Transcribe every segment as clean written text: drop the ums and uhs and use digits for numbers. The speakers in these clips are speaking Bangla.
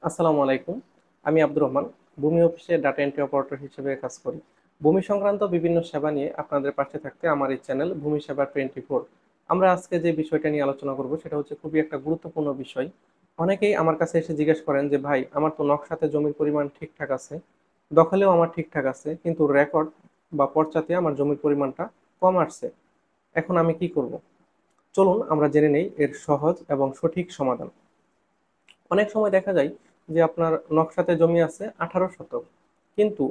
আসসালামু আলাইকুম। আমি আব্দুর রহমান। ভূমি অফিসে ডাটা এন্ট্রি অপারেটর হিসেবে কাজ করি। ভূমি সংক্রান্ত বিভিন্ন সেবা নিয়ে আপনাদের পাশে থাকতে আমার এই চ্যানেল ভূমি সেবা 24। আমরা আজকে যে বিষয়টা নিয়ে আলোচনা করব সেটা হচ্ছে খুবই একটা গুরুত্বপূর্ণ বিষয়। অনেকেই আমার কাছে এসে জিজ্ঞেস করেন যে ভাই, আমার তো নকশাতে জমির পরিমাণ ঠিকঠাক আছে, দখলেও আমার ঠিকঠাক আছে, কিন্তু রেকর্ড বা পর্চাতে আমার জমির পরিমাণটা কম আসছে। এখন আমি কি করব? চলুন আমরা জেনে নেই এর সহজ এবং সঠিক সমাধান। অনেক সময় দেখা যায় যে আপনার নকশাতে জমি আছে 18 শতক, কিন্তু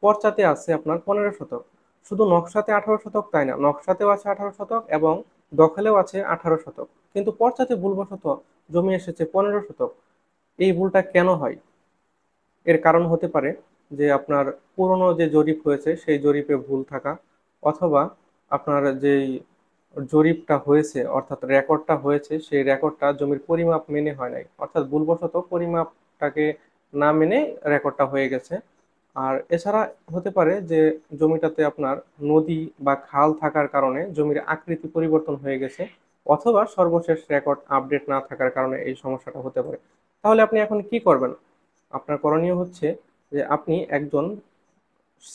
পর্চাতে আছে আপনার 15 শতক। শুধু নকশাতে 18 শতক তাই না, নকশাতেও আছে 18 শতক এবং দখলেও আছে 18 শতক, কিন্তু পর্চাতে ভুলবশত জমি এসেছে 15 শতক। এই ভুলটা কেন হয়? এর কারণ হতে পারে যে আপনার পুরনো যে জরিপ হয়েছে সেই জরিপে ভুল থাকা, অথবা আপনার যেই জরিপটা হয়েছে অর্থাৎ রেকর্ডটা হয়েছে সেই রেকর্ডটা জমির পরিমাপ মেনে হয় নাই, অর্থাৎ ভুলবশত পরিমাপটাকে না মেনে রেকর্ডটা হয়ে গেছে। আর এছাড়া হতে পারে যে জমিটাতে আপনার নদী বা খাল থাকার কারণে জমির আকৃতি পরিবর্তন হয়ে গেছে, অথবা সর্বশেষ রেকর্ড আপডেট না থাকার কারণে এই সমস্যাটা হতে পারে। তাহলে আপনি এখন কি করবেন? আপনার করণীয় হচ্ছে যে আপনি একজন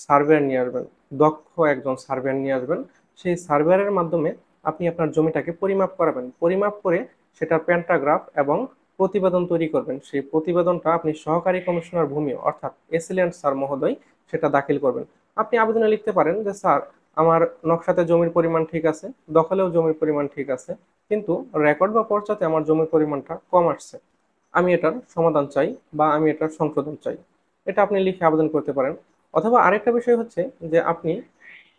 সার্ভেয়ার নিয়ে আসবেন, দক্ষ একজন সার্ভেয়ার নিয়ে আসবেন। সেই সার্ভেয়ারের মাধ্যমে আপনি আপনার জমিটাকে পরিমাপ করাবেন, পরিমাপ করে সেটার প্যান্টাগ্রাফ এবং প্রতিবেদন তৈরি করবেন। সেই প্রতিবেদনটা আপনি সহকারী কমিশনার ভূমি অর্থাৎ এসিল্যান্ট স্যার মহোদয় সেটা দাখিল করবেন। আপনি আবেদনে লিখতে পারেন যে স্যার, আমার নকশাতে জমির পরিমাণ ঠিক আছে, দখলেও জমির পরিমাণ ঠিক আছে, কিন্তু রেকর্ড বা পর্চাতে আমার জমির পরিমাণটা কম আসছে। আমি এটার সমাধান চাই বা আমি এটার সংশোধন চাই। এটা আপনি লিখে আবেদন করতে পারেন। অথবা আরেকটা বিষয় হচ্ছে যে আপনি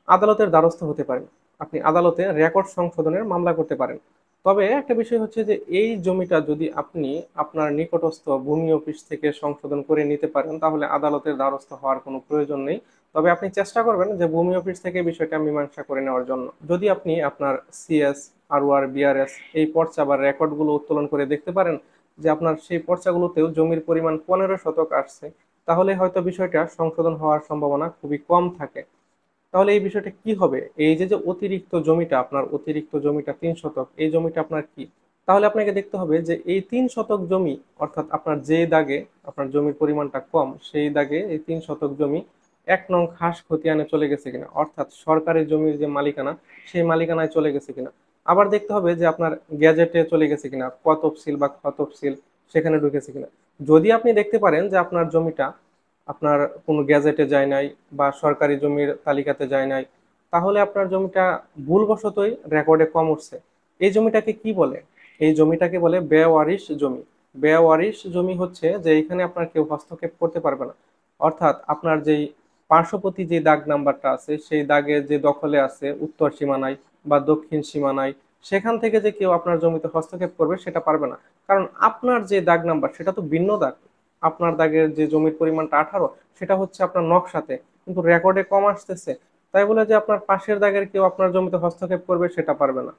আদালতের দ্বারস্থ হতে পারেন। আপনি আদালতে রেকর্ড সংশোধনের মামলা করতে পারেন। তবে একটা বিষয় হচ্ছে যে এই জমিটা যদি আপনি আপনার নিকটস্থ ভূমি অফিস থেকে সংশোধন করে নিতে পারেন তাহলে আদালতের দ্বারস্থ হওয়ার কোনো প্রয়োজন নেই। তবে আপনি চেষ্টা করবেন যে ভূমি অফিস থেকে বিষয়টা মীমাংসা করে নেওয়ার জন্য। যদি আপনি আপনার সিএস, আরওআর, বিআরএস এই পর্চা বা রেকর্ডগুলো উত্তোলন করে দেখতে পারেন যে আপনার সেই পর্চাগুলোতেও জমির পরিমাণ 15 শতক আসছে, তাহলে হয়তো বিষয়টা সংশোধন হওয়ার সম্ভাবনা খুবই কম থাকে। তাহলে এই বিষয়টা কি হবে? এই যে যে অতিরিক্ত জমিটা, আপনার অতিরিক্ত জমিটা 3 শতক, এই জমিটা আপনার কি? তাহলে আপনাকে দেখতে হবে যে এই 3 শতক জমি, অর্থাৎ আপনার যে দাগে আপনার জমির পরিমাণটা কম সেই দাগে এই 3 শতক জমি 1 নং খাস খতিয়ানে চলে গেছে কিনা, অর্থাৎ সরকারি জমির যে মালিকানা সেই মালিকানায় চলে গেছে কিনা। আবার দেখতে হবে যে আপনার গ্যাজেটে চলে গেছে কিনা, ক তফসিল বা খ তফসিল সেখানে ঢুকেছে কিনা। যদি আপনি দেখতে পারেন যে আপনার জমিটা আপনার কোনো গ্যাজেটে যায় নাই বা সরকারি জমির তালিকাতে যায় নাই, তাহলে আপনার জমিটা ভুলবশতই রেকর্ডে কম উঠছে। এই জমিটাকে কি বলে? এই জমিটাকে বলে বেওয়ারিশ জমি। বেওয়ারিশ জমি হচ্ছে যে এখানে আপনার কেউ হস্তক্ষেপ করতে পারবে না, অর্থাৎ আপনার যেই পার্শ্ববর্তী যে দাগ নাম্বারটা আছে সেই দাগে যে দখলে আছে উত্তর সীমানায় বা দক্ষিণ সীমানায়, সেখান থেকে যে কেউ আপনার জমিতে হস্তক্ষেপ করবে সেটা পারবে না। কারণ আপনার যে দাগ নাম্বার সেটা তো ভিন্ন দাগ। আপনার দাগের যে জমির পরিমাণটা 18, সেটা হচ্ছে আপনার নকশাতে, কিন্তু রেকর্ডে কম আসতেছে। তাই বলে যে আপনার পাশের দাগের কেউ আপনার জমিতে হস্তক্ষেপ করবে সেটা পারবে না।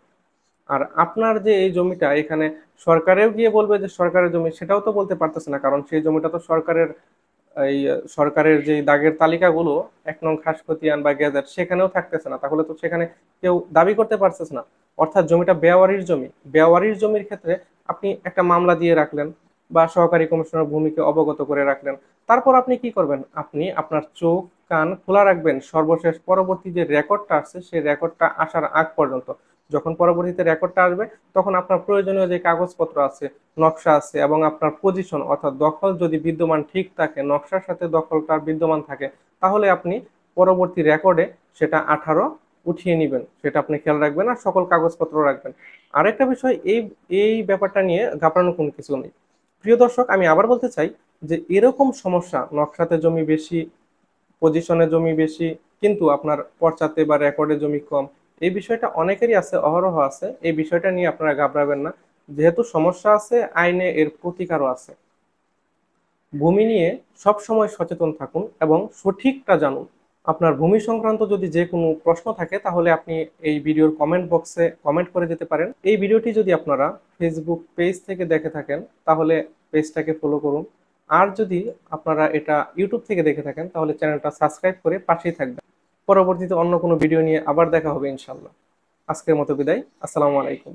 আর আপনার যে এই জমিটা এখানে সরকারেও গিয়ে বলবে যে সরকারের জমি, সেটাও তো বলতে পারতেছে না, কারণ সেই জমিটা তো সরকারের এই সরকারের যে দাগের তালিকাগুলো 1 নং খাস খতিয়ান বা গেজেট সেখানেও থাকতেছে না, তাহলে তো সেখানে কেউ দাবি করতে পারতেছে না। অর্থাৎ জমিটা বেওয়ারির জমি। বেওয়ারির জমির ক্ষেত্রে আপনি একটা মামলা দিয়ে রাখলেন বা সহকারী কমিশনার ভূমিকে অবগত করে রাখলেন। তারপর আপনি কি করবেন? আপনি আপনার চোখ কান খোলা রাখবেন সর্বশেষ পরবর্তী যে রেকর্ডটা আসছে সেই রেকর্ডটা আসার আগ পর্যন্ত। যখন পরবর্তীতে রেকর্ডটা আসবে তখন আপনার প্রয়োজনীয় যে কাগজপত্র আছে, নকশা আছে এবং আপনার পজিশন অর্থাৎ দখল যদি বিদ্যমান ঠিক থাকে, নকশার সাথে দখলটা বিদ্যমান থাকে, তাহলে আপনি পরবর্তী রেকর্ডে সেটা 18 উঠিয়ে নেবেন। সেটা আপনি খেয়াল রাখবেন আর সকল কাগজপত্র রাখবেন। আরেকটা বিষয়, এই এই ব্যাপারটা নিয়ে ঘাবড়ানোর কোনো কিছু নেই। প্রিয় দর্শক, আমি আবার বলতে চাই যে এরকম সমস্যা, নকশাতে জমি বেশি, পজিশনে জমি বেশি, কিন্তু আপনার পর্চাতে বা রেকর্ডে জমি কম, এই বিষয়টা অনেকেরই আছে, অহরহ আছে। এই বিষয়টা নিয়ে আপনারা ঘাবড়াবেন না। যেহেতু সমস্যা আছে, আইনে এর প্রতিকারও আছে। ভূমি নিয়ে সব সময় সচেতন থাকুন এবং সঠিকটা জানুন। আপনার ভূমি সংক্রান্ত যদি যে কোনো প্রশ্ন থাকে তাহলে আপনি এই ভিডিওর কমেন্ট বক্সে কমেন্ট করে যেতে পারেন। এই ভিডিওটি যদি আপনারা ফেসবুক পেজ থেকে দেখে থাকেন তাহলে পেজটাকে ফলো করুন। আর যদি আপনারা এটা ইউটিউব থেকে দেখে থাকেন তাহলে চ্যানেলটা সাবস্ক্রাইব করে পাশেই থাকবেন। পরবর্তীতে অন্য কোনো ভিডিও নিয়ে আবার দেখা হবে ইনশাল্লাহ। আজকের মতো বিদায়। আসসালামু আলাইকুম।